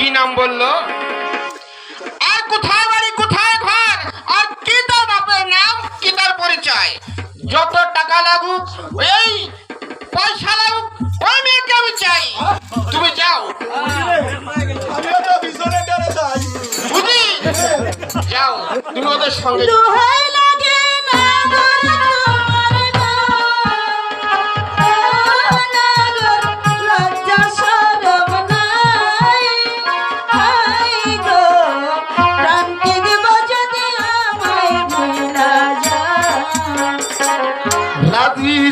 কি নাম বললো? আর কোথায় বাড়ি, কোথায় ঘর, আর কি তার বাপের নাম, কি তার পরিচয়? যত টাকা লাগুক, এই পয়সা লাগুক, ওই মেয়েকে আমি চাই। তুমি যাও বুঝি, যাও তুমি ওদের সঙ্গে।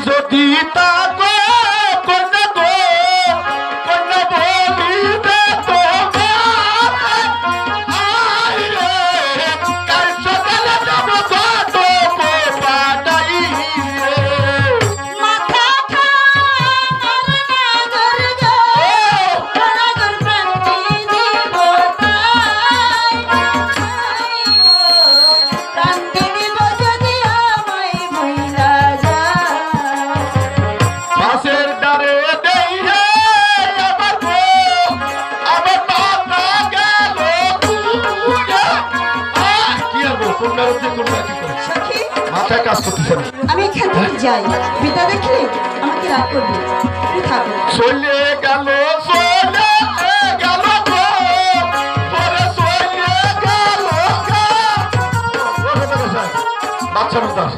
যদি তাকো কন্যা গো, কন্যা বলিবে তোমার কাল সকালে যাব কত পাটাই মাথা মাথায় কাজ করতেছে না। আমি এখান থেকে যাই, বিদা দেখলে আমাকে রাগ করবে। তুমি থাকো। চলে গেল, চলে গেল গো, পরে চলে গেল গো। বাচ্চা মুদার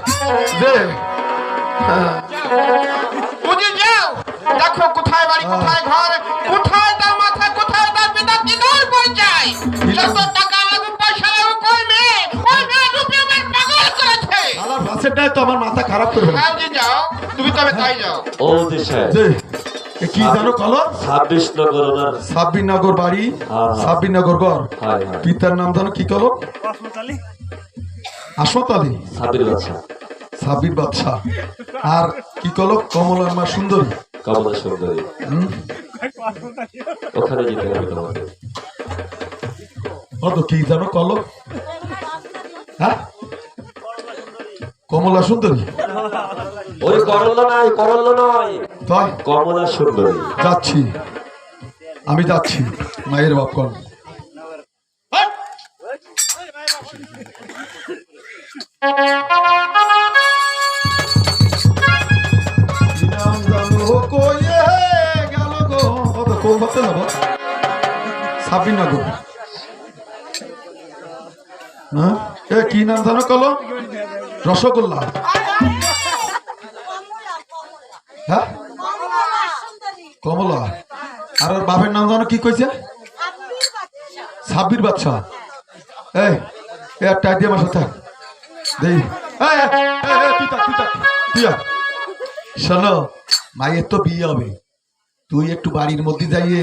যে বুঝি যাও, দেখো কোথায় বাড়ি, কোথায় ঘর, কোথায় তার মাথা, কোথায় তার পিতা, কি তার পরিচয়? যত টাকা লাগুক, পয়সা লাগুক, ওই মেয়ে রূপে আমার পাগল করেছে। আমার বাসেরটাই তো আমার মাথা খারাপ করে ফেলে। যাও যে যাও, তুমি তবে তাই যাও। ও দিশা যে এ কি জানো কলম? 26 নগর ওনার। সাব্বির নগর বাড়ি, হ্যাঁ। সাব্বির নগর ঘর। হয় হয়। পিতার নাম জানো কি কলম? আসমত আলী। সাবির বাচ্চা। সাব্বির বাদশা। আর কি কলম? কমলার মা সুন্দরী। কমলা সুন্দরী। হুম? ওখানে যেতে হবে তোমাকে। কত কি জানো কলম? হ্যাঁ, কমলা সুন্দরী। ওই করল্লা নাই, করল্লা নয়, তাই কমলা সুন্দরী। যাচ্ছি, আমি যাচ্ছি মায়ের বাপ কল। সাবিনগর। হ্যাঁ, এ কি নাম জানো কল? রসগোল্লা। হ্যাঁ, কমলা। আর ওর বাপের নাম জানো কি কইছে? সাব্বির বাদশা। এই একটা আইডিয়া আমার সাথে দেই। শোনো, মায়ের তো বিয়ে হবে, তুই একটু বাড়ির মধ্যে যাইয়ে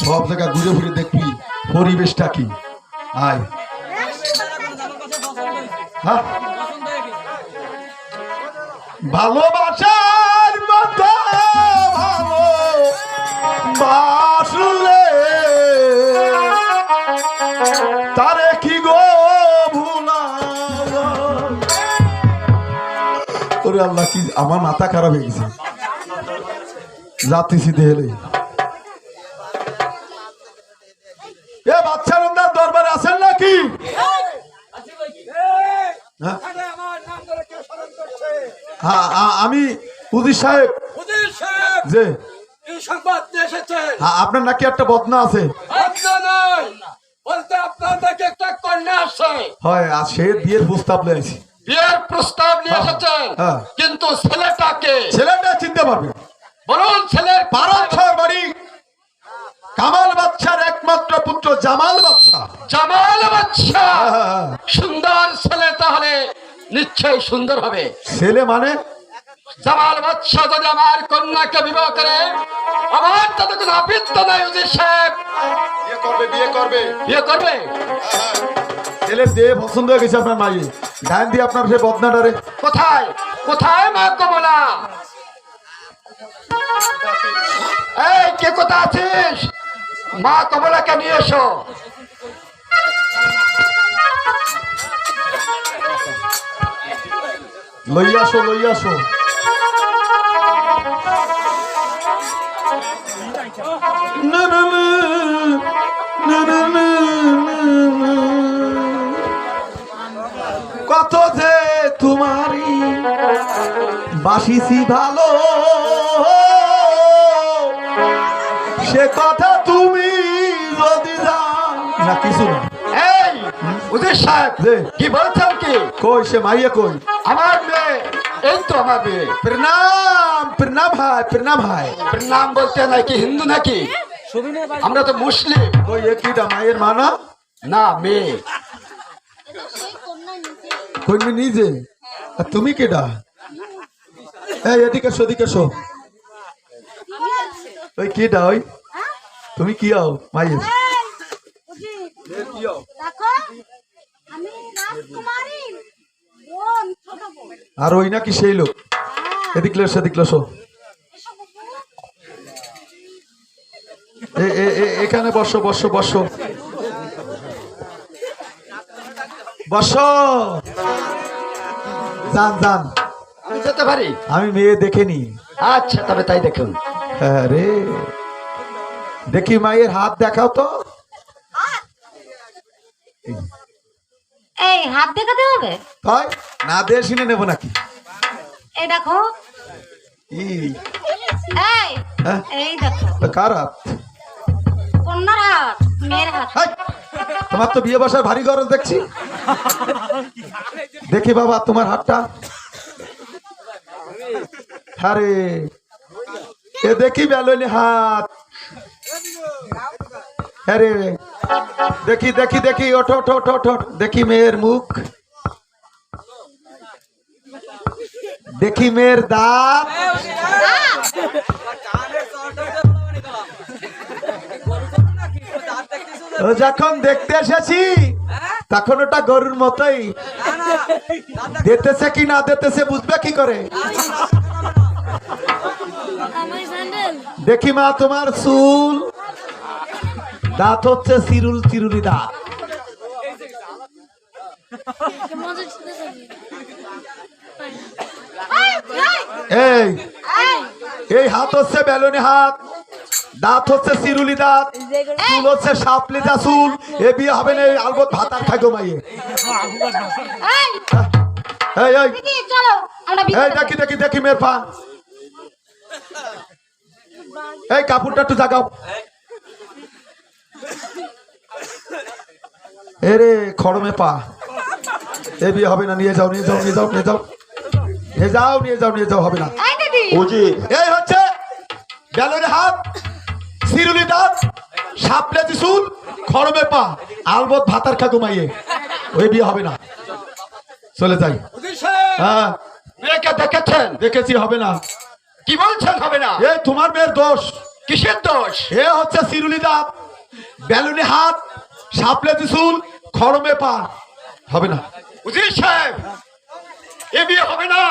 সব জায়গা ঘুরে ঘুরে দেখবি পরিবেশটা কি। আয়। হ্যাঁ, ভালোবাসার মতো ভালোবাসলে তারে কি গো ভুলা। ওরে আল্লাহ, কি আমার মাথা খারাপ হয়ে গেছে। যাচ্ছি দেহলে। এ বাচ্চা রন্দার দরবারে আছেন নাকি? হ্যাঁ, আমি উজির সাহেব। যে সংবাদ এসেছে আপনার নাকি একটা বদনা আছে। বলতে আপনার নাকি একটা কন্যা আছে। হয়, আর সে বিয়ের প্রস্তাব নিয়েছি। বিয়ের প্রস্তাব নিয়ে এসেছেন, হ্যাঁ। কিন্তু ছেলেটাকে ছেলেটা চিনতে পারবে? বলুন ছেলের পারছর বাড়ি কামাল বাদশার একমাত্র পুত্র জামাল বাদশা। জামাল বাদশা। হ্যাঁ। সুন্দর ছেলে, তাহলে নিশ্চয়ই সুন্দর হবে। ছেলে মানে জামাল বাদশা যদি আমার কন্যাকে বিবাহ করে, আমার তাতে কোনো আপত্তি নাই। উজির সাহেব বিয়ে করবে, বিয়ে করবে, বিয়ে করবে। ছেলে দেহ পছন্দ হয়ে গেছে আপনার মায়ে। ডাইন দিয়ে আপনার সে বদনাটারে। কোথায়, কোথায় মা কমলা? এই কে কোথায় আছিস? মা কমলাকে নিয়ে এসো। লইয়া আসো, লইয়া আসো। না, না, না। বেশিছি ভালো সে কথা তুমি যদি জান না কিছু না এই উজির সাহেব যে। কি বলছেন কি? কই সে মাইয়া কই আমার মেয়ে, এই তো আমার মেয়ে। প্রণাম প্রণাম ভাই প্রণাম ভাই নাম বলতে নাকি হিন্দু নাকি? আমরা তো মুসলিম। কই একিটা মায়ের মানা না, মেয়ে। কই নিজে আর তুমি কেডা এই এদিকে এসো এদিকে এসো ওই কেডা ওই তুমি কি হও মায়ের আর ওই নাকি সেই লোক এদিক লেসো এদিক লেসো এখানে বসো বসো বসো বসো যান যান আমি যেতে পারি? আমি মেয়ে দেখেনি আচ্ছা, তবে তাই দেখুন। হ্যাঁ রে দেখি মায়ের হাত দেখাও তো এই হাত দেখাতে হবে? তাই না দিয়ে শুনে নেবো নাকি এই দেখো, ই এই হ্যাঁ? এই দেখো, কার হাত কন্যার হাত, মেয়ের হাত। হাই! তোমার তো বিয়ে বসার ভারী গরজ দেখছি দেখি বাবা তোমার হাতটা আরে এ দেখি বেলুনি হাত আরে দেখি দেখি দেখি ওঠো ওঠো ওঠো ওঠো দেখি মেয়ের মুখ দেখি মেয়ের দাঁত ও যখন দেখতে এসেছি তখন ওটা গরুর মতোই দিতেছে কি না দিতেছে বুঝবে কি করে দেখি মা তোমার চুল দাঁত হচ্ছে চিরুল চিরুলি দাঁত এই এই হাত হচ্ছে বেলুনি হাত দাঁত হচ্ছে চিরুলি দাঁত চুল হচ্ছে সাপলিজা চুল এ বিয়ে হবে না আলবত ভাতার খাইগো মাইয়ে এই এই এই দিদি চলো আমরা বিয়ে এই করবো। দেখি দেখি দেখি মেয়ের পা এই কাপড়টা একটু জাগাও এরে খড়মে পা এ বিয়ে হবে না নিয়ে যাও নিয়ে যাও নিয়ে যাও নিয়ে যাও নিয়ে যাও নিয়ে যাও নিয়ে যাও হবে না এই দিদি উজির এই হচ্ছে বেলুনি হাত সিরুলি দাঁত সাপলেজি চুল খড়মে পা আলবত ভাতার খা ঘুমাইয়ে ওই বিয়ে হবে না চলে যাই উজির সাহেব, হ্যাঁ মেয়েকে দেখেছেন? দেখেছি হবে না কি বলছেন হবে না? এই তোমার মেয়ের দোষ কিসের দোষ? এ হচ্ছে সিরুলি দাঁত বেলুনি হাত সাপলেজি চুল খড়মে পা হবে না উজির সাহেব, এ বিয়ে হবে না,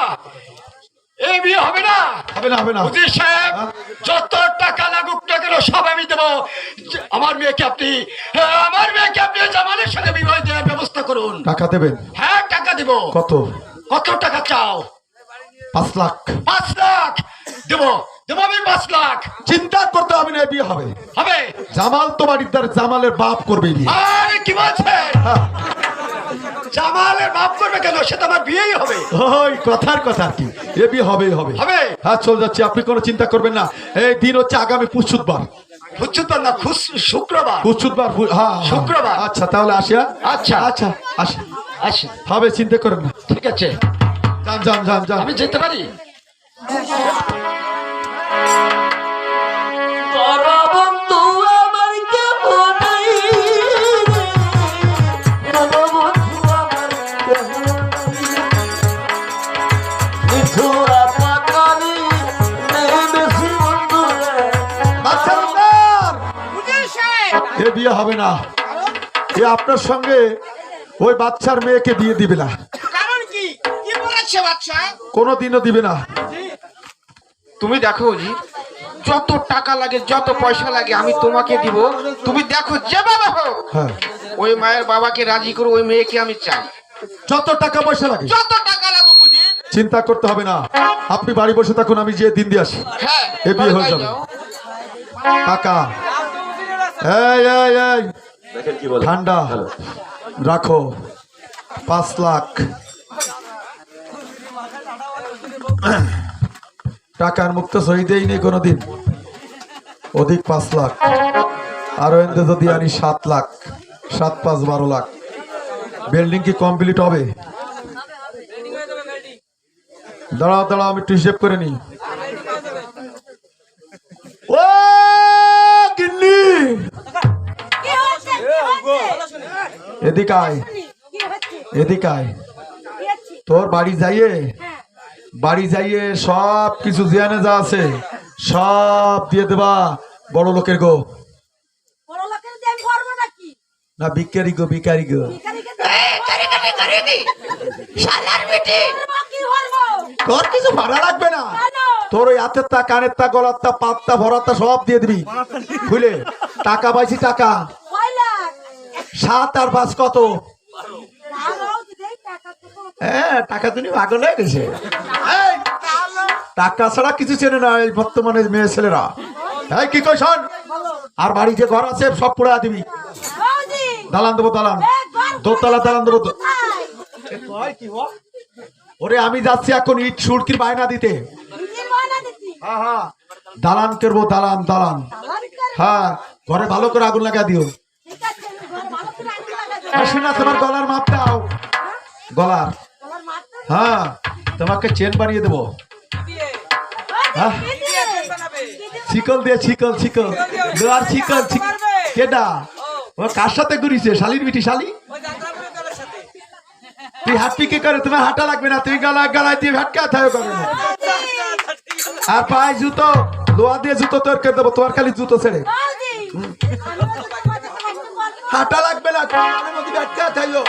এ বিয়ে হবে না। হবে না হবে না উজির সাহেব, হ্যাঁ? যত টাকা লাগুক না কেন সব আমি দেবো। আমার মেয়েকে আপনি জামালের সাথে বিবাহ দেওয়ার ব্যবস্থা করুন। টাকা দেবেন হ্যাঁ, টাকা দেব। কত কত টাকা চাও? 5 লাখ 5 লাখ দেবো। দেবো আমি 5 লাখ। চিন্তা করতে হবে না এ বিয়ে হবে হবে? জামাল তোমার ইদ্দার জামালের বাপ করবে এই বিয়ে আরে কি বলছেন? হ্যাঁ, জামালের বাপ করবে কেন? সে তো আমার বিয়েই হবে। ওই কথার কথা আর কি এ বিয়ে হবেই হবে হবে? হ্যাঁ চলে যাচ্ছি আপনি কোনো চিন্তা করবেন না এই দিন হচ্ছে আগামী পুষ্যুতবার বুঝছুতবার না, শুক্রবার। পুষ্যুতবার হ্যাঁ হ্যাঁ। শুক্রবার। আচ্ছা তাহলে আসিয়া আচ্ছা। আচ্ছা আসি আসি, হবে চিন্তা করেন না ঠিক আছে। যান যান যান যান আমি যেতে পারি? বাচ্চা লোকের! এ বিয়ে হবে না এ আপনার সঙ্গে ওই বাচ্চার মেয়েকে বিয়ে দিবে না কারণ কি কি বলেছে বাচ্চা? কোনোদিনও দিবে না তুমি দেখো জি, যত টাকা লাগে যত পয়সা লাগে আমি তোমাকে দিব। তুমি দেখো যেভাবে হোক হ্যাঁ ওই মায়ের বাবাকে রাজি করে ওই মেয়েকে আমি চাই। যত টাকা পয়সা লাগে যত টাকা লাগুক উজি। চিন্তা করতে হবে না আপনি বাড়ি বসে থাকুন আমি যে দিন দিয়ে আসি হ্যাঁ, এ বিয়ে হয়ে তাই যাবে। যাও। টাকা এই এই এই দেখেন কি বলে ঠান্ডা হ্যালো। রাখো 5 লাখ টাকার মুক্ত সহি দেয়নি কোনোদিন, অধিক 5 লাখ, আর এতে যদি আনি 7 লাখ, 7 5 12 লাখ। বিল্ডিং কি কমপ্লিট হবে? দাঁড়াও দাঁড়াও, আমি একটু হিসেব করে নি। ও গিন্নি, এদিকে আয়, এদিকে আয়। তোর বাড়ি যাইয়ে সব কিছু জিয়ানে যা আছে সব দিয়ে দেবা বড় লোকের গো, না ভিখারি গো, ভিখারি গো। তোর কিছু ভাড়া লাগবে না, তোর ওই হাতের তা, কানের তা, গলার তা, পাত্তা ভরাতা সব দিয়ে দিবি বুঝলে। টাকা পাইছি, টাকা 7 আর 5 কত? হ্যাঁ, টাকা তুমি পাগল হয়ে গেছে। এই, টাকা ছাড়া কিছু চেনে না এই বর্তমানে মেয়ে ছেলেরা। এই কি কই শোন, আর বাড়িতে ঘর আছে সব পুরা দিবি। দালান দেবো, দালান, দোতলা দালান দেবো। ওরে আমি যাচ্ছি এখন ইট সুরকির বায়না দিতে। হ্যাঁ হ্যাঁ, দালান করবো, দালান দালান। হ্যাঁ, ঘরে ভালো করে আগুন লাগা দিও। শোনা, তোমার গলার মাপ দাও, গলার। হ্যাঁ, তোমাকে চেন বানিয়ে দেবো। হ্যাঁ, শিকল দিয়ে, শিকল, শিকল লোহার শিকল। কেডা ও কার সাথে ঘুরিছে? শালির বিটি, শালি। তুই হাঁটবি কি করে? তোমার হাঁটা লাগবে না, তুই গলায় দিয়ে ভেটকা থাকো করে না। আর পায়ে জুতো, লোহা দিয়ে জুতো তৈরি করে দেবো, তোমার খালি জুতো ছেড়ে। হাঁটা লাগবে না, ভেটকা থাকো।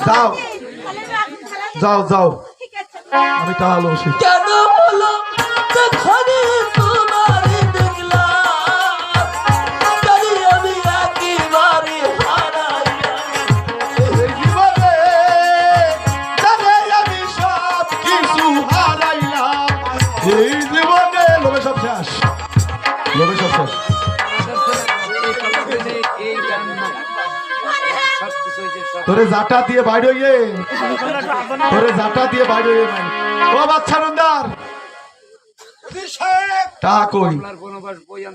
যাও যাও যাও, আমি তাহলে কেন বলো যেখানে তোমার দেখলাম, জানি আমি একেবারে হারাইয়া। আমি সব কিছু হারাইলাম এই জীবনে। লোভে সব শেষ, লোভে সব শেষ। তোরে জাটা দিয়ে বাইরে হইয়ে, তোরে জাটা দিয়ে বাইরে হইয়ে। ও বাচ্চা রুন্দার, টাকা কই?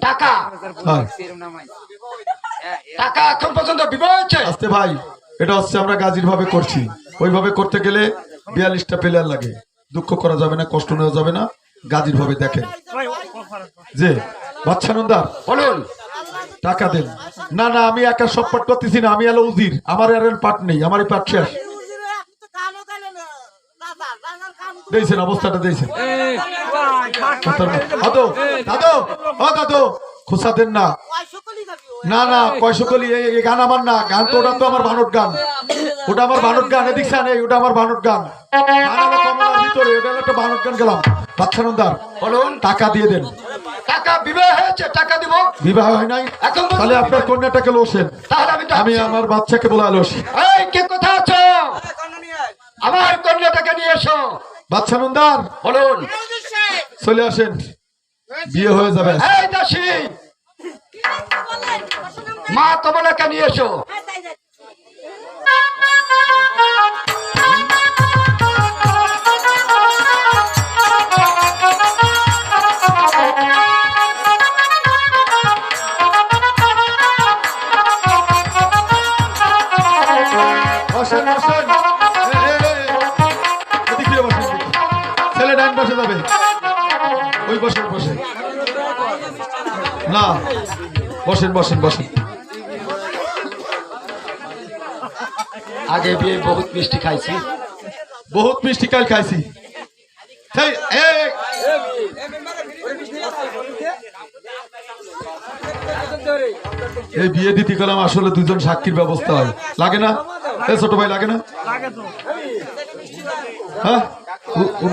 টাকা হ্যাঁ, টাকা এখন পর্যন্ত বিবাহ হচ্ছে। আস্তে ভাই, এটা হচ্ছে আমরা গাজীর ভাবে করছি। ওইভাবে করতে গেলে 42টা প্লেয়ার লাগে। দুঃখ করা যাবে না, কষ্ট নেওয়া যাবে না, গাজীর ভাবে দেখেন। যে বাচ্চা নন্দার বলুন, টাকা দেন। না না, আমি একা সব পাঠ করতেছি না, আমি এলো উজির, আমার আর পাঠ নেই, আমার এই পাঠ শেষ। দিয়েছেন, অবস্থাটা দিয়েছেন। দাদু দাদু, ও দাদু, খোসা দেন না। না না, কয়সকলি এই গান আমার না, গান তো ওটা তো আমার বানট গান, ওটা আমার বানট গান। এদিক সান, ওটা আমার বানট গান। কমলার ভিতরে ওটা একটা বানট গান গেলাম। বাচ্চা নন্দার বলুন, টাকা দিয়ে দেন। টাকা বিবাহ হয়েছে, টাকা দিব। বিবাহ হয় নাই? এখন তাহলে আপনার কন্যাটাকে লোসেন, তাহলে আমি আমার বাচ্চাকে বলা লোসি। এই কে কোথা আছো? আমার কন্যাটাকে নিয়ে এসো। বাচ্চা নন্দার বলুন, চলে আসেন, বিয়ে হয়ে যাবে। এই দাসী, মা কমলাকে নিয়ে এসো। বসেন বসেন, এদিকে বসেন। ছেলে ডান পাশে যাবে, ওই বসেন বসেন। না, বসেন বসেন বসেন। আগে বিয়ে বহুত মিষ্টি খাইছি, বহুত মিষ্টি কাল খাইছি। এই বিয়ে দিতে গেলাম, আসলে দুজন সাক্ষীর ব্যবস্থা হয়, লাগে না? এই ছোট ভাই, লাগে না? হ্যাঁ,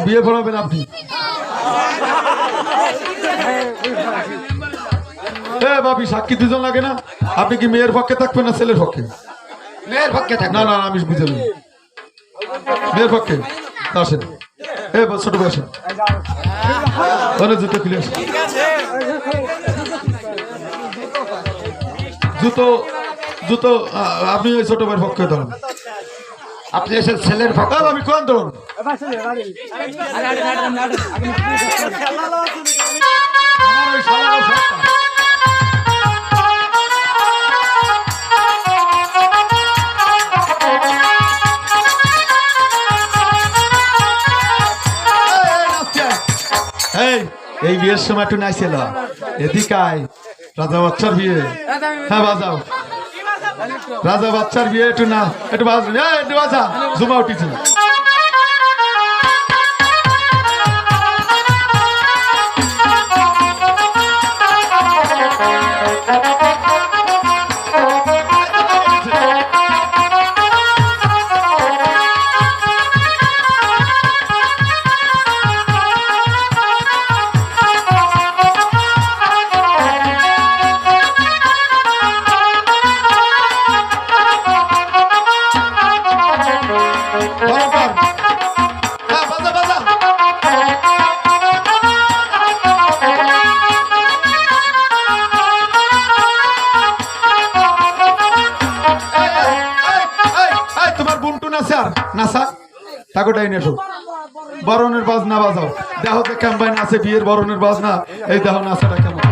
বিয়ে পড়াবেন আপনি? ভাবি, সাক্ষী দুজন লাগে না? আপনি কি মেয়ের পক্ষে থাকবেন না ছেলের পক্ষে? মেয়ের পক্ষে থাক। না না, আমি বুঝে নেব, মেয়ের পক্ষে। আসেন, ছোট ভাই আসেন, জুতো খুলে আসেন। জুতো জুতো আপনি ওই ছোট ভাইয়ের পক্ষে ধরেন। আপনি এসে ছেলের ভক্ত। আমি কোন ধরুন আমার ওই শালার সত্তা। এই এই বিয়ের সময় একটু নাইছিল এদিকে আয় রাজা বাচ্চার বিয়ে হ্যাঁ বাজাও রাজা বাচ্চার বিয়ে একটু না একটু বাজ একটু বাজা জুমা উঠিছে বরণের বাজনা বাজাও দেহ ক্যাম্পাইন আছে বিয়ের বরণের বাজনা এই দেহ নাচাটা কেমন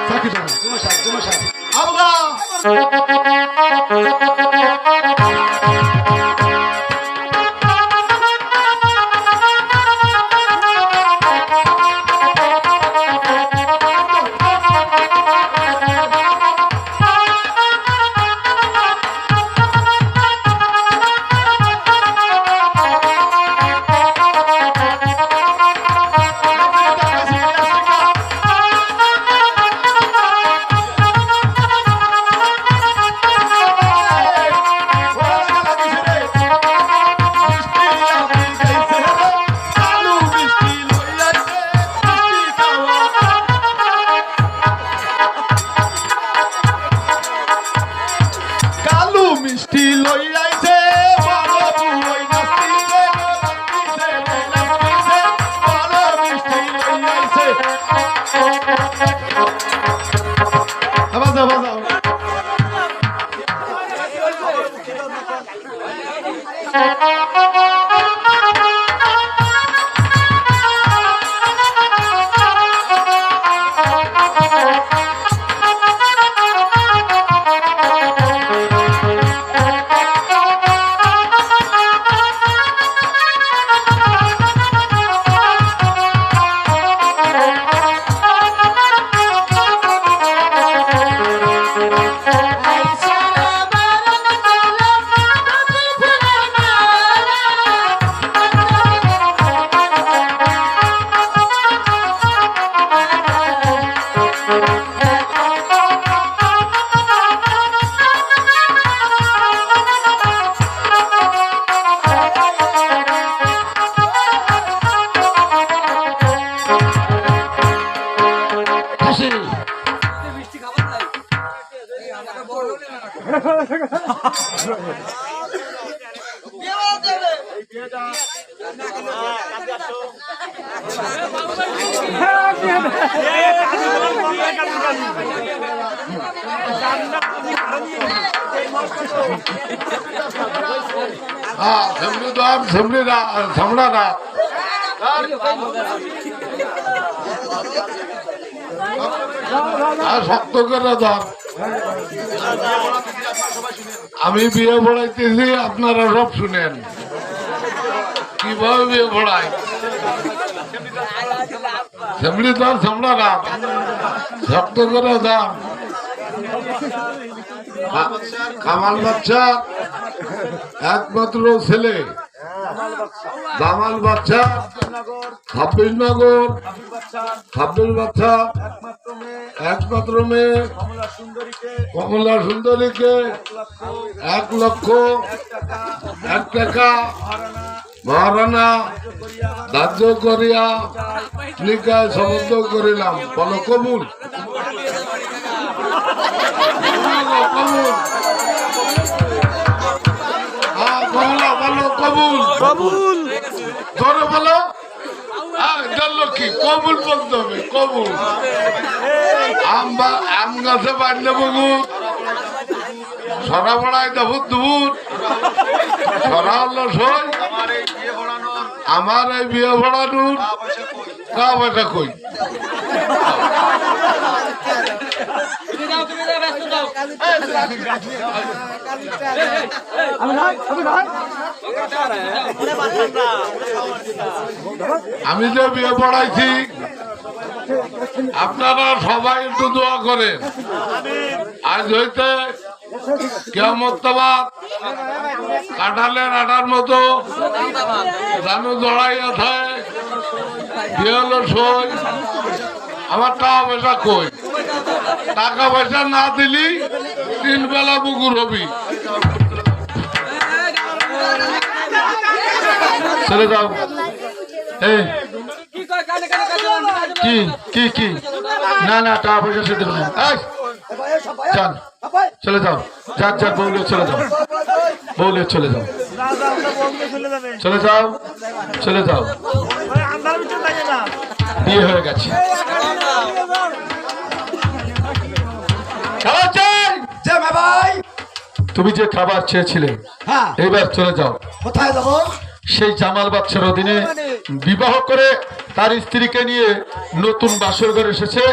সাকি ধরো শক্ত করে ধর আমি বিয়ে পড়াইতেছি আপনারা সব শুনেন কিভাবে বিয়ে পড়াই সেমনি ধর সামলা রাখ শক্ত করে ধর কামাল বাচ্চা একমাত্র ছেলে জামাল বাচ্চা 26 নগর 26 বাচ্চা একমাত্র মেয়ে কমলা সুন্দরীকে 1 লক্ষ 1 টাকা মহারানা ধার্য করিয়া লিখায় সম্বন্ধ করিলাম বলো কবুল কমলা বলো কবুল কবুল ধরে বলো কি কবুল বলতে হবে কবুল আম গাছে বাড়লে বগুত সরা পড়ায় দেবুত দুপুর ধরা হলো সই আমার এই বিয়ে ভরানোর টাকা পয়সা কই আমি যে বিয়ে পড়াইছি আপনারা সবাই একটু দোয়া করেন আজ হইতে কেমতাবাদ কাঁঠালের আটার মতো জানু জড়াইয়া থাকে বিয়ে হলো সই আমার টাকা পয়সা কই টাকা পয়সা না দিলি 3 বেলা বুকুর হবি চলে যাও এই কি কি কি না না টাকা পয়সা সে দেবে না এই চল চলে যাও যাক যাক বউলে চলে যাও বউলে চলে যাও চলে যাও চলে যাও বিয়ে হয়ে গেছে খাবার চাই যে ভাই তুমি যে খাবার চেয়েছিলে হ্যাঁ এবার চলে যাও কোথায় যাবো সেই জামাল বাচ্চার অধীনে বিবাহ করে তার স্ত্রীকে নিয়ে নতুন বাসর ঘরে এসেছে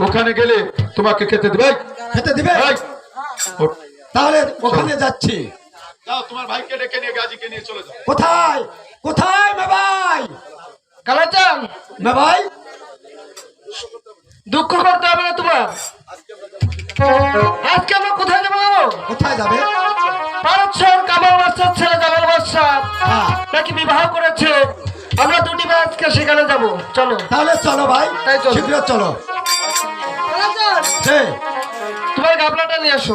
ওখানে গেলে তোমাকে খেতে দেবে খেতে দিবে এই, ওঠ। তাহলে ওখানে যাচ্ছি যাও তোমার ভাইকে ডেকে নিয়ে গাজীকে নিয়ে চলে যাও কোথায় কোথায় ভাই কালাচান ভাই দুঃখ করতে হবে না তোমার আজকে আমরা কোথায় যাবো জানো? কোথায় যাবে পারছর কামাল বাদশার ছেলে জামাল বাদশা হ্যাঁ নাকি বিবাহ করেছে আমরা দুটি ভাই আজকে সেখানে যাব চলো তাহলে চলো ভাই তাই চলো। শীঘ্র চলো যে তোমার গাবলাটা নিয়ে আসো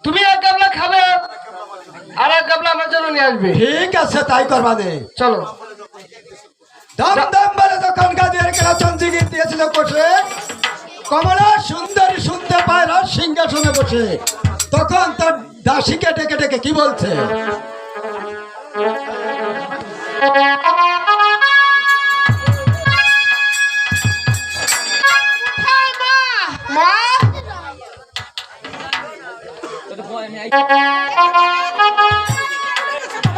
তুমি এক গাবলা খাবে আর এক গাবলা আমার জন্য নিয়ে আসবে ঠিক আছে তাই করবা দে চলো দম দম বলে যখন গাজের কেনা চন্দ্রগীর দিয়েছিল কোঠে কমলা সুন্দরী শুনতে পায় রাজ সিংহাসনে বসে তখন তার দাসীকে ডেকে ডেকে কি বলছে মা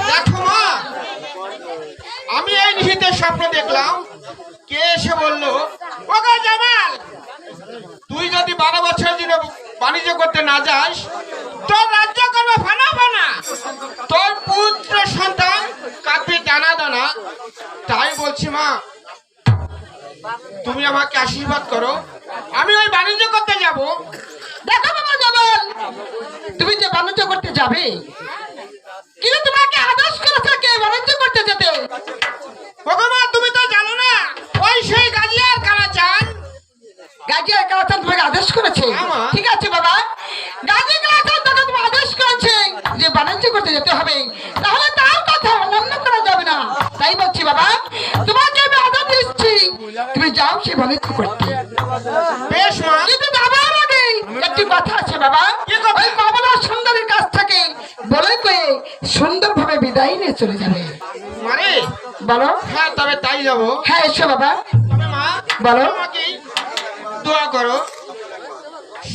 দেখো মা আমি এই নিহিতে স্বপ্ন দেখলাম কে এসে বলল ওগো জামাল তুই যদি 12 বছর দিনে বাণিজ্য করতে না যাস তোর রাজ্য করবে ফানা ফানা তোর পুত্র সন্তান কাঁপবে দানা দানা তাই বলছি মা তুমি আমাকে আশীর্বাদ করো আমি ওই বাণিজ্য করতে যাব দেখো বাবা জামাল তুমি যে বাণিজ্য করতে যাবে কিন্তু তোমাকে আদেশ করেছে কে বাণিজ্য করতে যেতে ভগবান তুমি তো জানো না ওই সেই গাজিয়ার কালাচান তোমাকে আদেশ করেছে ঠিক আছে বাবা গাজি কালাচান তোকে তুমি আদেশ করেছে যে বাণিজ্য করতে যেতে হবে তাহলে তার কথা অমান্য করা যাবে না তাই বলছি বাবা তোমাকে আমি আদেশ দিচ্ছি তুমি যাও সে বাণিজ্য করতে বেশ মা কিন্তু যাবার আগে একটি কথা আছে বাবা ওই কমলা সুন্দরীর কাছ থেকে বলে কয়ে সুন্দরভাবে বিদায় নিয়ে চলে যাবে মানে বলো হ্যাঁ তবে তাই যাবো হ্যাঁ এসো বাবা মা বলো দোয়া করো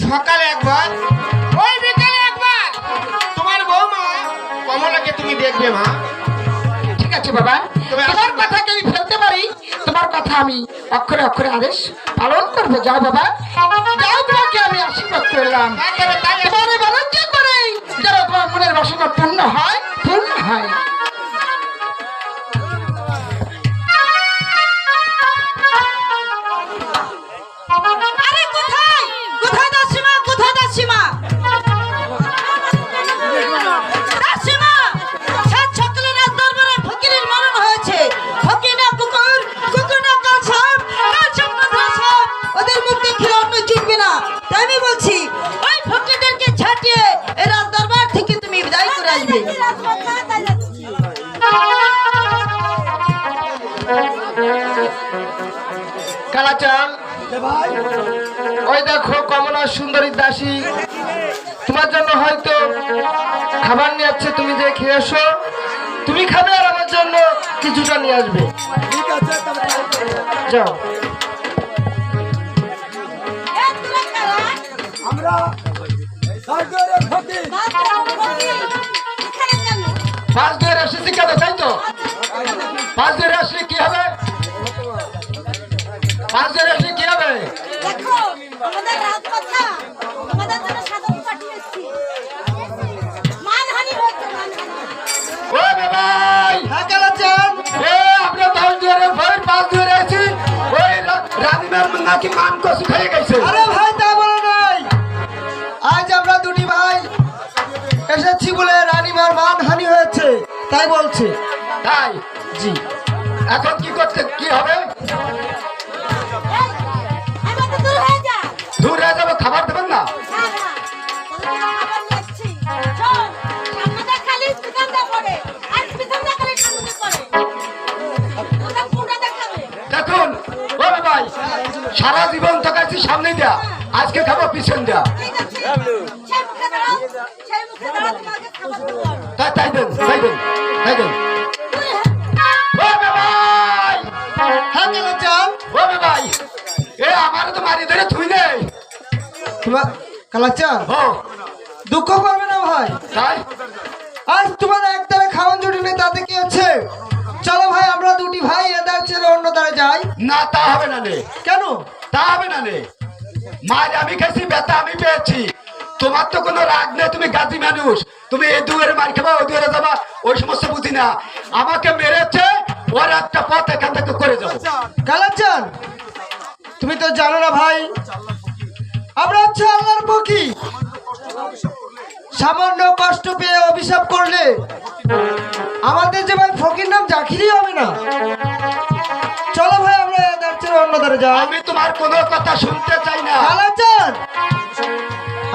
সকালে একবার ওই বিকালে একবার তোমার বৌমা কমলাকে তুমি দেখবে মা ঠিক আছে বাবা তোমার কথাকে আমি ফেলতে পারি তোমার কথা আমি অক্ষরে অক্ষরে আদেশ পালন করবো যাও বাবা যাও তোমাকে আমি আশীর্বাদ করলাম তোমার এই বাণিজ্য করে যেন তোমার মনের বাসনা পূর্ণ হয় পূর্ণ হয় আরে কোথায় কোথায় দাসীমা কোথায় দাসীমা দাসীমা সাত সকালে রাত দরবারে ফকিরের মরণ হয়েছে ফকির না কুকুর কুকুর না কালসাপ কালসাপ না দাসপ ওদের মুক্তি খেলে অন্য জিতবে না তাই আমি বলছি ওই ফকিরদেরকে ছাটিয়ে এই রাত দরবার থেকে তুমি বিদায় করে আসবে কালাচান ভাই ওই দেখো কমলা সুন্দরী দাসী তোমার জন্য হয়তো খাবার নিয়ে আসছে তুমি যে খেয়ে এসো তুমি খাবে আর আমার জন্য কিছুটা নিয়ে আসবে ঠিক আছে তবে যাও আমরা পাঁচ দিয়ে রাশি শিখাবে তাই তো? পাঁচ দিয়ে রাশি কি হবে? পাঁচ দিয়ে রাশি কি হবে? দেখো আমাদের রাজকথা আমাদের জন্য সাধন পাঠিয়েছি মানহানি হচ্ছে মানহানি ও ভাই হ্যাঁ কালাচান, এ আমরা 10 দিয়ে ভোর 5 দিয়ে আছি। ওই রানীমার নাকি মান কসু খেয়ে গেছে। আরে ভাই তা বলো নাই, আজ আমরা দুটি ভাই এসেছি বলে রানীমার মানহানি হয়েছে তাই বলছে। তাই জি, এখন কি করতে কি হবে? এবার তো দূর হয়ে যা দূর হয়ে যাবে, খাবার দেবেন না? না না তোদের আবার যাচ্ছি চল সামনে খালি পিছনটা পড়ে আর পিছনটা খালি সামনে পড়ে ওটা কোনটা দেখাবে দেখুন ও ভাই, সারা জীবন তো কাছে সামনে দেয়া, আজকে খাবো পিছন দেয়া। ঠিক আছে সেই মুখে দাঁড়াও তোমাকে খাবার দেবো তাই তাই দেন তাই দেন তাই দেন। ও ভাই হ্যাঁ কালাচান, ও ভাই, এ আমার তো মারি ধরে থুই নেই। তোমার কালাচান ও দুঃখ করবে না ভাই, তাই আজ তোমার এক দ্বারে খাওয়ান জুটি নেই তাতে কি হচ্ছে? চলো ভাই আমরা দুটি ভাই এদার ছেড়ে অন্য দ্বারে যাই। না, তা হবে না নে, কেন? তা হবে না নে। মার আমি খেয়েছি, ব্যথা আমি পেয়েছি, তোমার তো কোনো রাগ নেই, তুমি গাজী মানুষ, তুমি এই দুয়ারে মার খাবা ওই দুয়ারে যাবা ওই সমস্ত বুঝি না। আমাকে মেরেছে, ওর একটা পথ এখান থেকে করে যাবো। কালাচান তুমি তো জানো না ভাই, আমরা হচ্ছে আল্লাহর পক্ষী, সামান্য কষ্ট পেয়ে অভিশাপ করলে আমাদের যে ভাই ফকির নাম জাকিরই হবে না। চলো ভাই আমরা এদার ছেড়ে অন্য দ্বারে যাই। আমি তোমার কোনো কথা শুনতে চাই না। কালাচান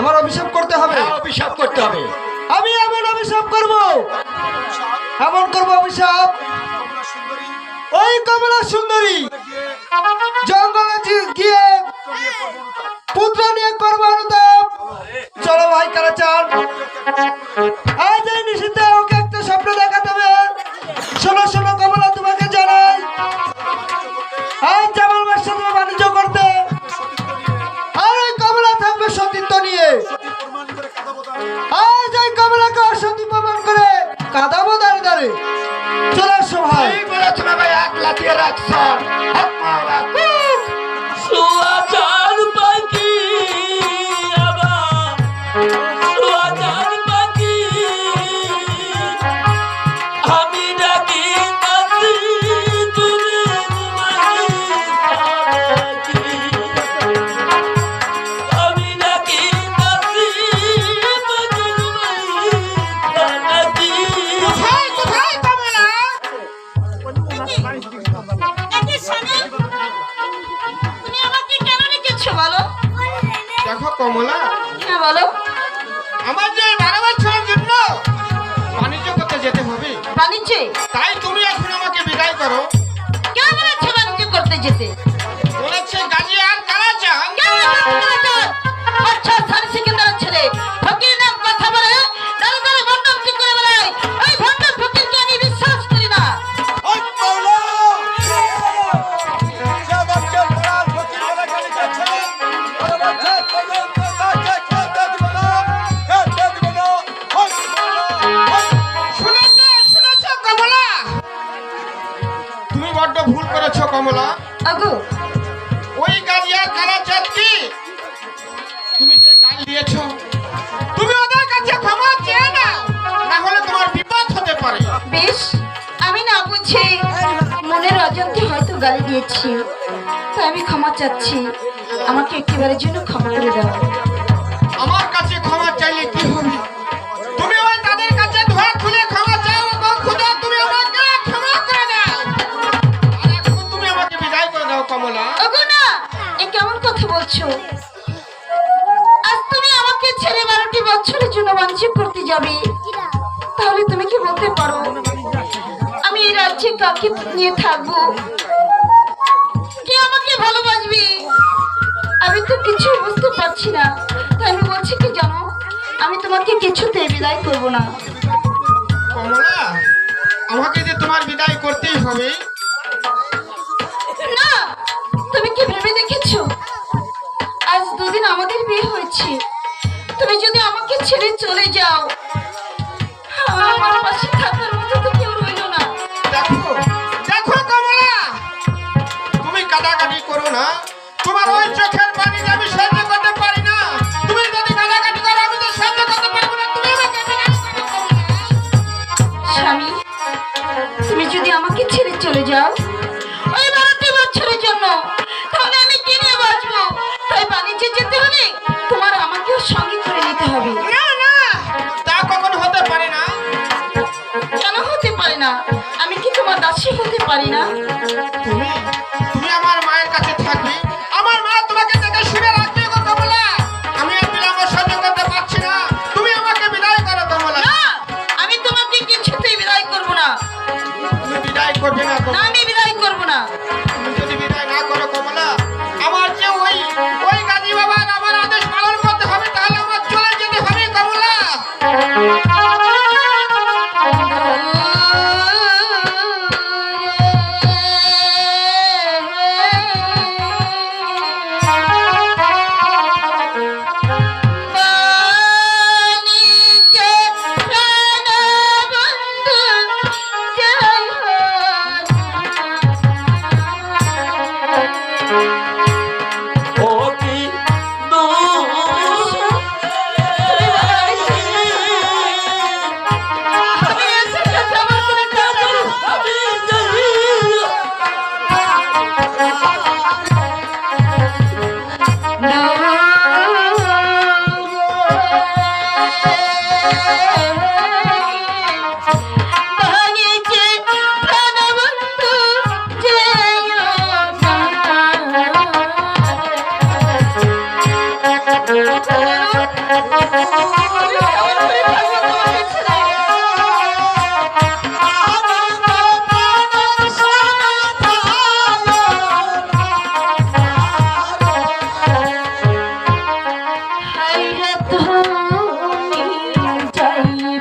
আমার অভিশাপ করতে হবে, হ্যাঁ, অভিশাপ করতে হবে। আমি এমন অভিশাপ করব, এমন করব অভিশাপ, ওই কমলা সুন্দরী জঙ্গলে গিয়ে পুত্র নিয়ে করবো অনুতাপ। চলো ভাই কালাচান, আজ এই নিশীথে ওকে একটা স্বপ্ন দেখাতে হবে। শোনো শোনো কমলা, তোমাকে জানাই আজ জামাল মার সাথে বাণিজ্য করতে, আর ওই কমলা থাকবে সতীত্ব নিয়ে। আজ এই কমলাকে অসতী প্রমাণ করে কাঁদাবো দাঁড়ে দাঁড়ে। চলে আসো ভাই। এই বলেছো না ভাই, এক লাঠিয়ে রাখছ, হাত মারা কুক। সুয়াচার পাখি আবার সুয়াচার পাখি আমি ডাকি কাছি তুমি ঘুমাই থাকি আমি ডাকি কাছি পাখি ঘুমাই থাকি কোথায় কোথায় কমলা? একই সামনে তুমি আমাকে কেন লিখেছো বলো দেখো কমলা, হ্যাঁ বলো আমার যে 12 বছরের জন্য বাণিজ্য করতে যেতে হবে, বাণিজ্যে তাই তুমি এখন আমাকে বিদায় করো। কে বলেছে বাণিজ্য করতে যেতে? বলেছে গাজী আর কালাচান। কে বলেছে? আচ্ছা সারি সিকিন্দারের ছেলে ফকির নাম কথা বলে দাঁড়ে দাঁড়ে বন্ডামি করে বেড়ায়, ওই ভণ্ড ফকিরকে আমি বিশ্বাস করি না। শুনেছো শুনেছো কমলা, তুমি বড্ড ভুল করেছো কমলা। আগো ওই গাজী আর কালাচান কি তুমি যে গাল দিয়েছো, তুমি ওদের কাছে ক্ষমা চেয়ে নাও, না হলে তোমার বিপদ হতে পারে। বেশ, আমি না বুঝে মনের অজান্তে হয়তো গালি দিয়েছি, তাই আমি ক্ষমা চাচ্ছি, আমাকে একেবারের জন্য ক্ষমা করে দাও। আমার কাছে ক্ষমা চাইলে কি হবে? তুমি ওই তাদের কাছে ধোয়া খুলে ক্ষমা চাও এবং খোদা তুমি আমাকে ক্ষমা করে দাও। আর এখন তুমি আমাকে বিদায় করে দাও কমলা। ওগো না, এ কেমন কথা বলছো? আজ তুমি আমাকে ছেড়ে 12টি বছরের জন্য বাণিজ্য করতে যাবে, তাহলে তুমি কি বলতে পারো আমি এই রাজ্যে কাকে নিয়ে থাকবো? কে আমাকে ভালোবাসবে? আমি তো কিছু বুঝতে পারছি না, তাই আমি বলছি কি জানো, আমি তোমাকে কিছুতে বিদায় করব না। কমলা, আমাকে যে তোমার বিদায় করতেই হবে। না, তুমি কি ভেবে দেখেছো আজ দুদিন আমাদের বিয়ে হয়েছে, তুমি যদি আমাকে চলে যাও, আমার পাশে থাকার মতো তো কেউ রইলো না। দেখো দেখো কমলা, তুমি কাটাকাটি করো না। তোমার ওই চোখের পানি আমি সহ্য করতে পারি না। তুমি যদি কাটাকাটি করো আমি তো সহ্য করতে পারবো না। তুমি আমাকে বিদায় করো কমলা। স্বামী, তুমি যদি আমাকে ছেড়ে চলে যাও ওই 12টি বছরের জন্য, তাহলে আমি কি নিয়ে বাঁচবো? তাই বাণিজ্যে যেতে হলে তোমার আমাকেও সঙ্গে করে নিতে হবে। না না, তা কখনো হতে পারে না। কেন হতে পারে না? আমি কি তোমার দাসী হতে পারি না? তুমি তুমি আমার মায়ের কাছে থাকবে। আমার মা তোমাকে দেখে শুনে রাখবে গো কমলা। আমি আর বিলম্ব সহ্য করতে পারছি না। তুমি আমাকে বিদায় করো কমলা। না, আমি তোমাকে কিছুতেই বিদায় করব না। তুমি বিদায় করবে না না, কমলা। আমি বিদায় করব না। তুমি যদি বিদায় না করো কমলা, আমার যে ওই গাজী বাবার আমার আদেশ পালন করতে হবে। তাহলে আমার চলে যেতে হবে কমলা। ও কি দোষ আমি জানি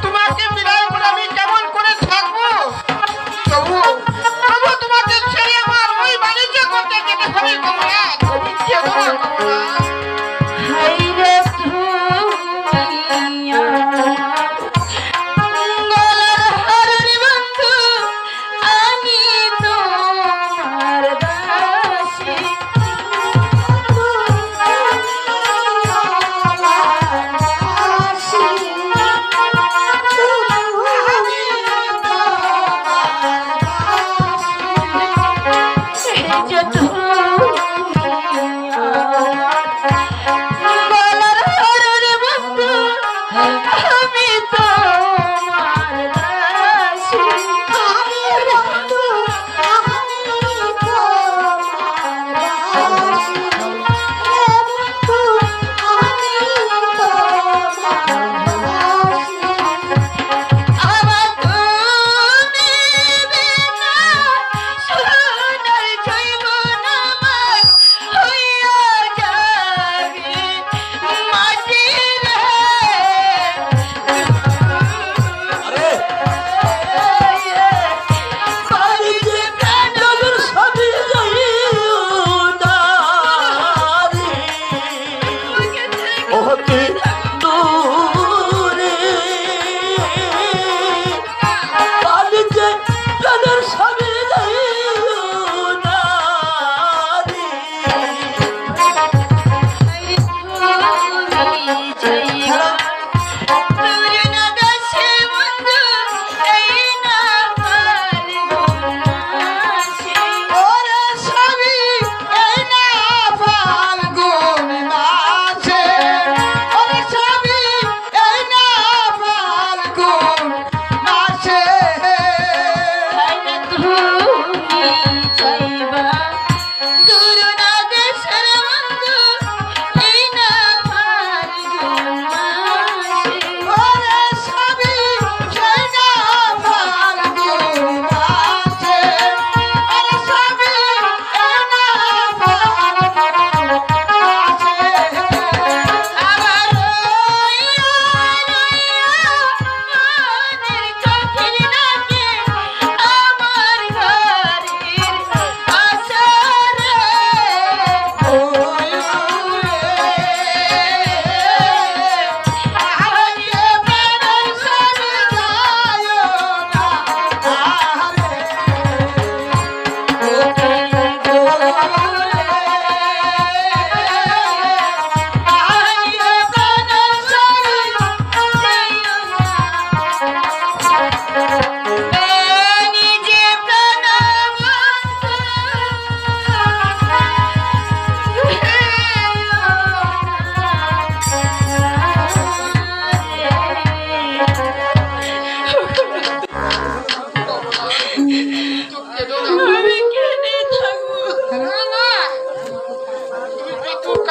তোমাকে বিদায় করে আমি কেমন করে থাকবো? তবু তোমাকে ছেড়ে আমার ওই বাণিজ্য করতে যেতে হবে কমলা। তুমি কেঁদো না কমলা। সোনার জৈব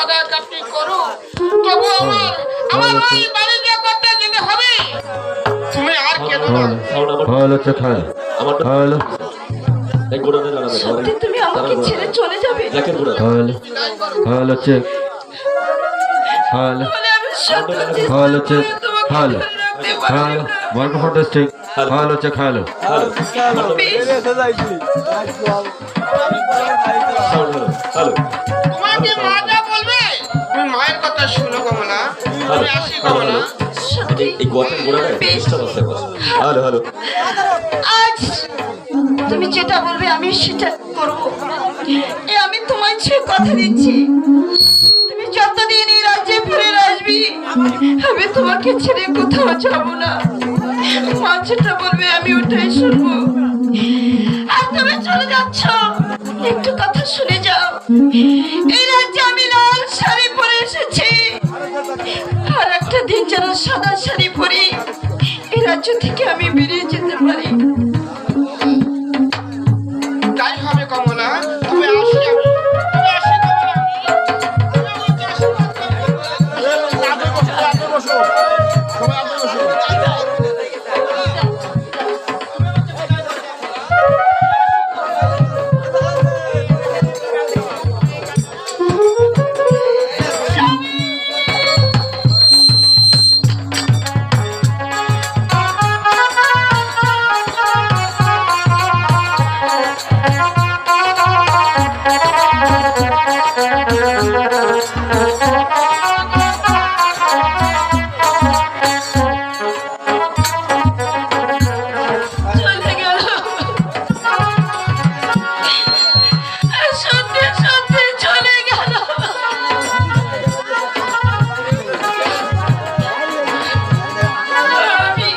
কাদা কাটি করো, তবু আমার ওই বাড়িতে করতে যেতে হবে। তুমি আর কেন না? সাউন্ড আমার হ্যালো চেক হ্যালো আমার হ্যালো এই গোড়াতে দাঁড়াবে সত্যি তুমি আমাকে ছেড়ে চলে যাবে? জ্যাকেট গোড়া হ্যালো হ্যালো চেক হ্যালো বলে আমি সত্যি হ্যালো চেক হ্যালো রাখতে পারবো হ্যালো না। Microphone testing hello check hello hello sound hello তোমাকে মা যা বলবে তুমি মায়ের কথা শুনো কমলা। আমি আসি কমলা। সত্যি এই গোটার গোড়াটা ডিস্টার্ব আছে বস হ্যালো হ্যালো আজ তুমি যেটা বলবে আমি সেটা করব। আমি তোমায় ছেড়ে কথা দিচ্ছি, তুমি যতদিন এই রাজ্যে ফিরে আসবি আমি তোমাকে ছেড়ে কোথাও যাব না। মা যেটা বলবে আমি ওটাই শুনবো। আর তুমি চলে যাচ্ছ, একটু কথা শুনে যাও। এই রাজ্যে আমি লাল শাড়ি পরে এসেছি, আর একটা দিন যেন সাদা শাড়ি পরে এই রাজ্য থেকে আমি বেরিয়ে যেতে পারি। তাই হবে কমলা। তুমি আসি আমি। তুমি আসি কমলা। তুমি আমাকে আশীর্বাদ চলে গেল, সত্যি সত্যি চলে গেল। আমি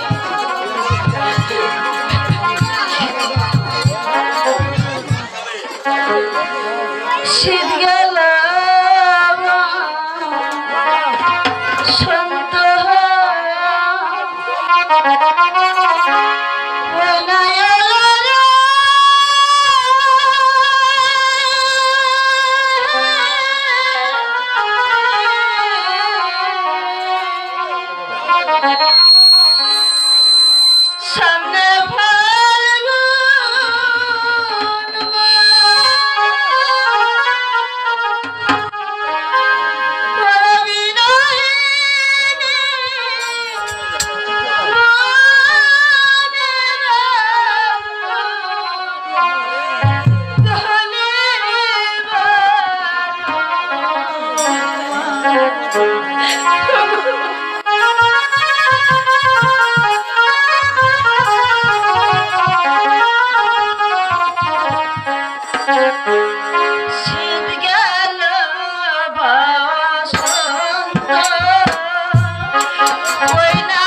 শীত গেল শান্ত সামনে শীত গেল বসন্ত ওই না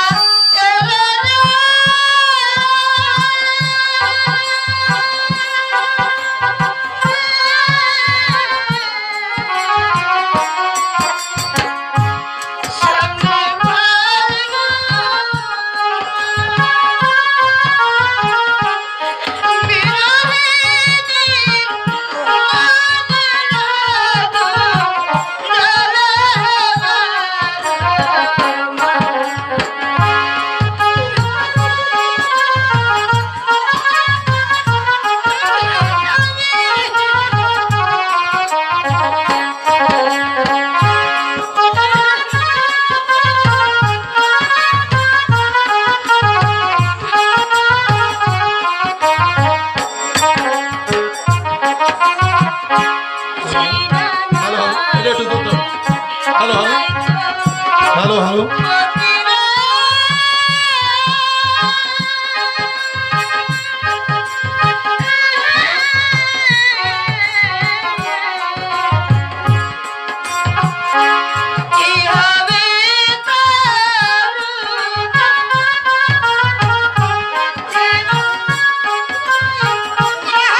হ্যালো হ্যালো Yeah.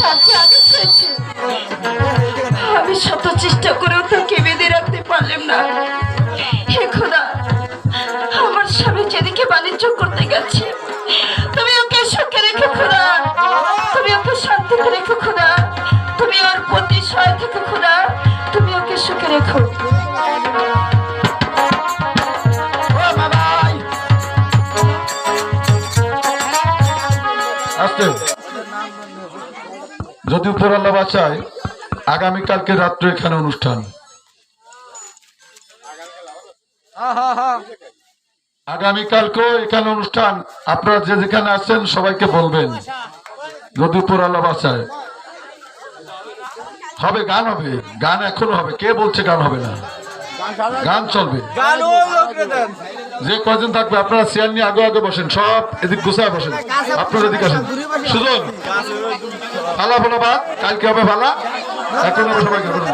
রাত্রে আগে শুয়েছে। আমি শত চেষ্টা করেও তাকে বেঁধে রাখতে পারলাম না। হে খোদা, আমার স্বামী যেদিকে বাণিজ্য করতে গেছে, তুমি ওকে সুখে রেখো খোদা, তুমি ওকে শান্তিতে রেখো খোদা, তুমি ওর প্রতি সহায় থেকো খোদা, তুমি ওকে সুখে রেখো। আস্তে, যদি উপর আল্লাহ বাঁচায় আগামীকালকে রাত্রে এখানে অনুষ্ঠান। আগামীকালকেও এখানে অনুষ্ঠান। আপনারা যে যেখানে আছেন সবাইকে বলবেন, যদি উপর আল্লাহ বাঁচায়। হবে গান, হবে গান, এখনো হবে। কে বলছে গান হবে না? গান চলবে। যে কয়জন থাকবে আপনারা চেয়ার নিয়ে আগে আগে বসেন, সব এদিক গুছায় বসেন। আপনারা এদিকে আসেন। সুজন ভালা ভালো বাদ, কালকে হবে ভালা। এখন হবে সবাইকে বলুন,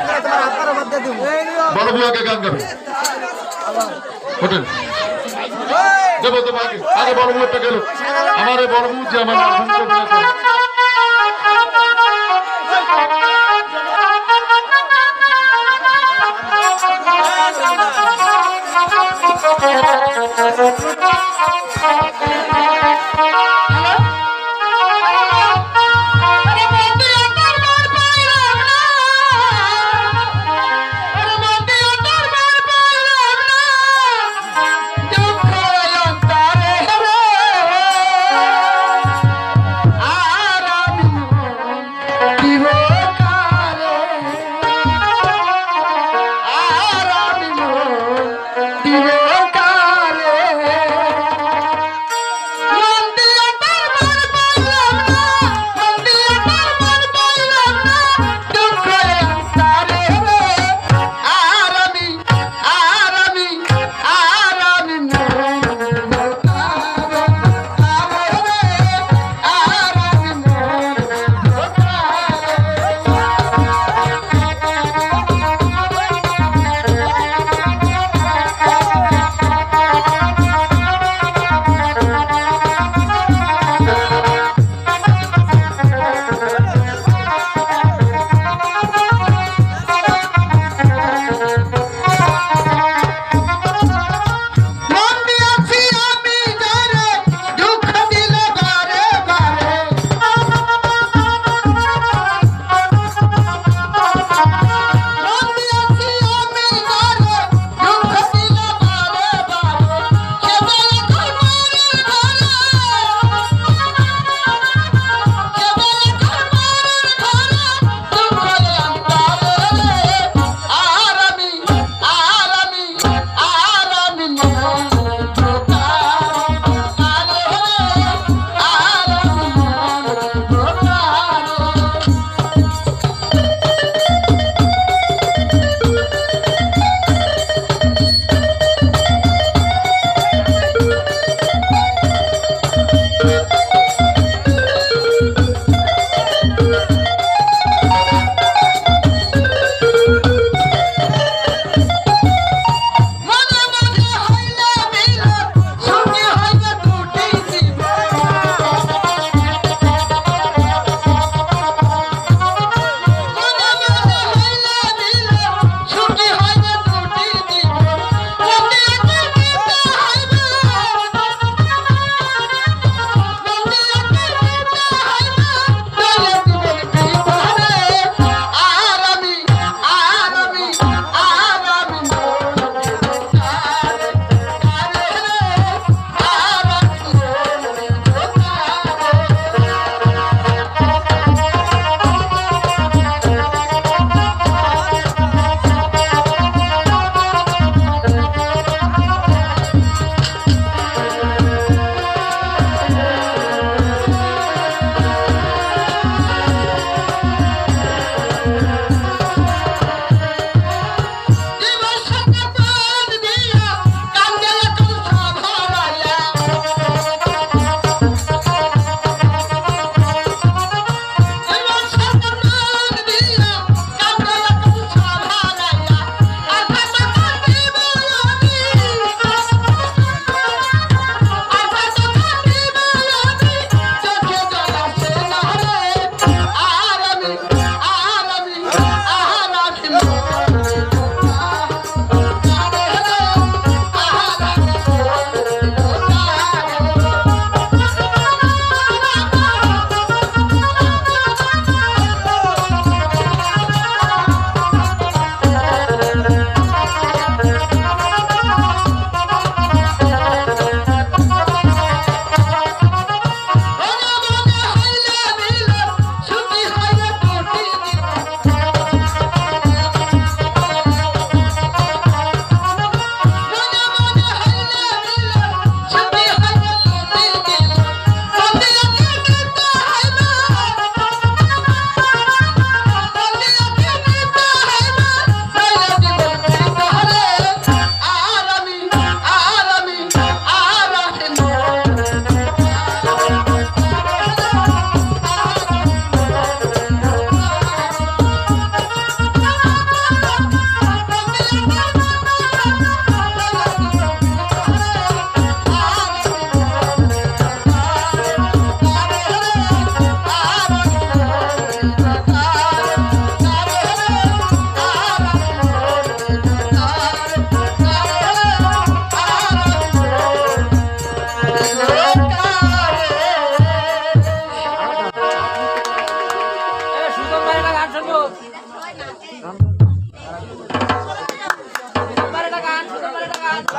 বড় বউ আগে গান গাবে। ওঠেন, দেবো দেবো আগে, আগে বড় বউ একটা গেল। আমার এই বড় বউ যে আমার আর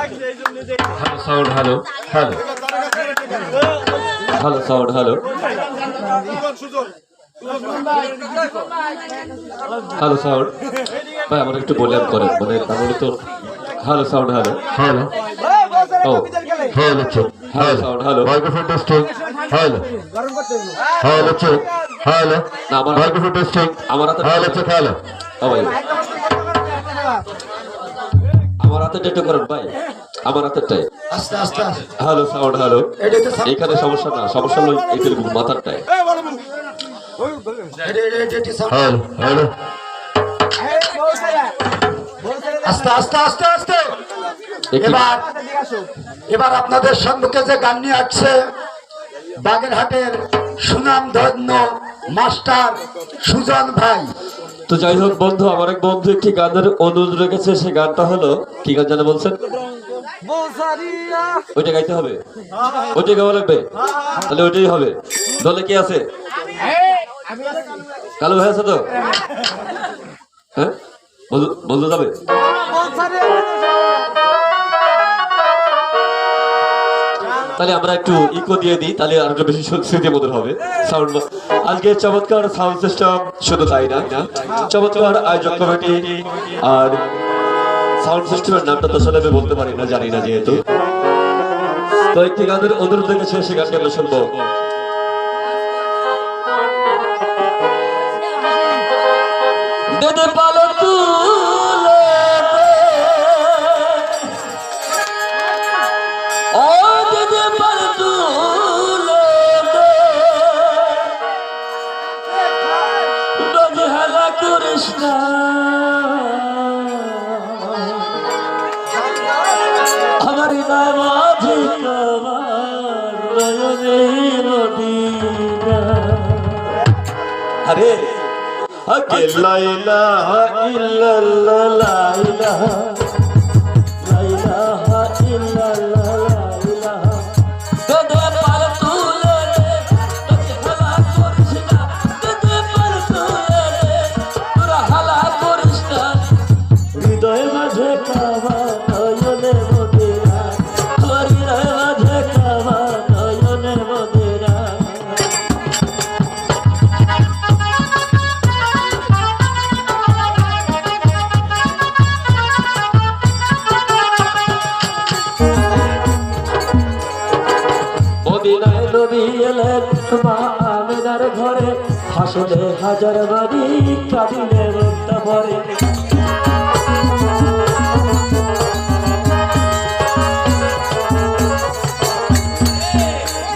hello sound hello hello hello sound hello hello sound ভাই আমার একটু বললেন করেন মানে তাহলে তো হ্যালো সাউন্ড হ্যালো হ্যালো ও hello check hello sound hello microphone testing hello hello check hello না আমার মাইক্রোফোন টেস্টিং আমার হাতে হ্যালো চেক হ্যালো ও ভাই আমার হাতে একটু করেন ভাই আমার হাতেরটাই আস্তে আস্তে আস্তে। হ্যালো সাউন্ড হ্যালো এটা তো সাপ- এখানে সমস্যা না সমস্যা হলো এদের মাথারটায় এটা সাপ- হ্যালো হ্যালো আস্তে আস্তে আস্তে আস্তে। এবার এবার আপনাদের সম্মুখে যে গান নিয়ে আসছে বাগেরহাটের সুনামধন্য মাস্টার সুজন ভাই। তো যাই হোক বন্ধু আমার এক বন্ধু একটি গানের অনুরোধ রেখেছে সে গানটা হলো কি গান জানে বলছেন ওইটা গাইতে হবে ওইটাই গাওয়া লাগবে তাহলে ওইটাই হবে দলে কি আছে কালো ভাই আছে তো হ্যাঁ বন্ধু যাবে তাহলে আমরা একটু ইকো দিয়ে দিই তাহলে আরো বেশি স্মৃতি মধুর হবে সাউন্ড আজকে চমৎকার সাউন্ড সিস্টেম শুধু তাই না চমৎকার আয়োজক কমিটি আর সাউন্ড সিস্টেমের নামটা তো আসলে আমি বলতে পারি না জানি না যেহেতু তো একটি গানের অনুরোধ রেখেছে সে গানটা আমরা শুনবো দেদে পালো তুলে ও দেদে পালো তুলে ডোজ হেলা করিস না আমার নাম আছে কামার নয়নে মদিনা আরে আকে লা ইলাহা ইল্লাল্লাহ লা ইলাহা ইল্লাল্লাহ লা ইলাহা দদে পাল তুলে তোকে হালা করিস না দদে পাল তুলে তোরা হালা করিস না হৃদয় মাঝে কাবা নয়নে মদিনা আমার হৃদয় মাঝে কাবা নয়নে মদিনা মদিনায় নবী এলেন মা আমিনার ঘরে হাসলে হাজার বাড়ি কাঁদিলে রোদটা পরে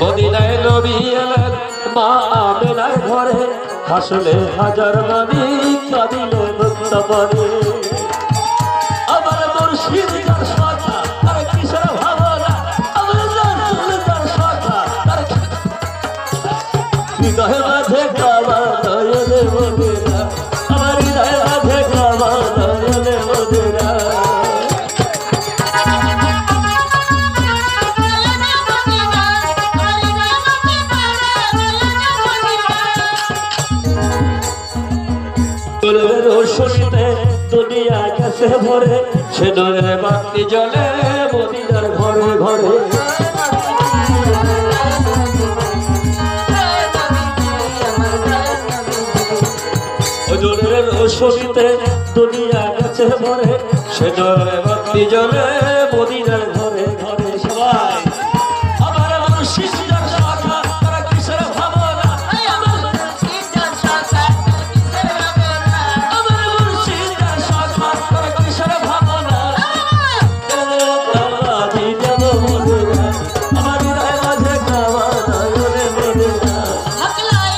মদিনায় নবী এলেন মা আমিনার ঘরে হাসলে হাজার বাড়ি কাঁদিলে রোদটা পরে আমার মুর্শিদ কার কথা আর কিসের ভাবনা আমার রাসূল কার কথা আর হৃদয় মাঝে কাবা নয়নে মদিনা আমার হৃদয় মাঝে কাবা নয়নে মদিনা রোশনীতে দুনিয়া গেছে ভরে সে নূরের বাতি জ্বলে মদিনার ঘরে ঘরে নূরের রোশনীতে দুনিয়া গেছে ভরে সে নূরের বাতি জ্বলে মদিনার